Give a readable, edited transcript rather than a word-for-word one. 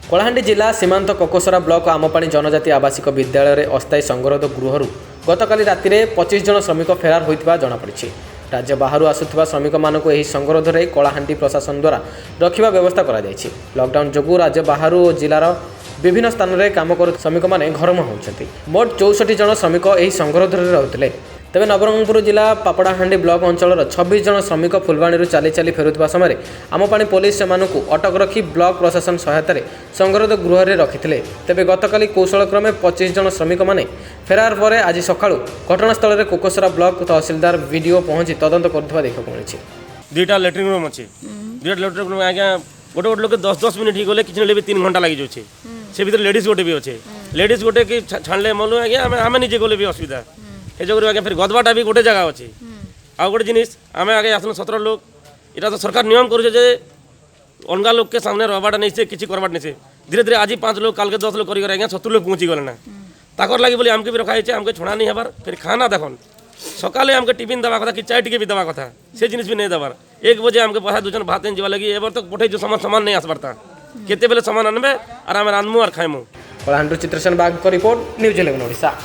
कलाहांडी जिला सीमांत कोकोसरा ब्लॉक आमपाणी जनजाति आवासिक विद्यालय अस्थायी संगरोध गृह गतकाली राति 25 जन श्रमिक फेरार होता जमापड़ी। राज्य बाहर आसुवा श्रमिक मानक संगरोध में कलाहांडी प्रशासन द्वारा रखा व्यवस्था कर लॉकडाउन जो राज्य बाहर और जिलार विभिन्न स्थान में काम कर श्रमिक मैंने घरमुहा होती। मोट 64 जन श्रमिक यह संगरोध में रहते। तेज नवरंगपुर जिला पापड़ाहांडी ब्लॉक अंचल 26 जन श्रमिक फुलवाणी चली चली फेरुवा समय आमपाणी पुलिस से अटक रखी ब्लॉक प्रशासन सहायतार संगरोध गृह में रखिते। तेज गतकाली कौशलक्रमे 25 जन श्रमिक मैंने फेरार पर आज सका घटनास्थल में कोकोसरा ब्लॉक तहसिलदार वीडियो पहुंची तदंत कर देखा मिली। दुईटा लैट्रिन रूम अच्छे दुईटा लैट्रिन रूम आज्ञा गोटे गोटे लोक 10-10 मिनट ही गले कि 3 घंटा लगी जाए से भर लेडीज गोटे भी अच्छे लेडीज गोटे कि छाणले मलु आज्ञा आम निजे गले भी असुविधा ये जगह आगे फिर गदबाटा भी गोटे जगह अच्छे आउ गोटे जिनिस आम आगे आसलु 17 लोग इटा तो सरकार नियम करे अलग लोग के सामने रहबाटा नहीं से किसी करवाट नहीं से धीरे धीरे आज 5 लोग काल के 10 लोग कर आज्ञा 70 लोग पहुँची गले ना ताकर लगी बोली आमके भी रखा है आमके छोड़ा नहीं हबार फिर खाना देखन सकाले आमके टिफिन देवा कथा कि चाय टिके भी देवा कथा से जिनिस भी नहीं देवार 1 बजे आमके पढ़ा 2 जन भात जीवा लगी एबर तक पठे जो सामान नहीं आसबार था केते बेले सामान आनबे और आम रांधमु और खाइमु। कलाहांडी चित्रसेन बाग को रिपोर्ट न्यूज 11 ओडिशा।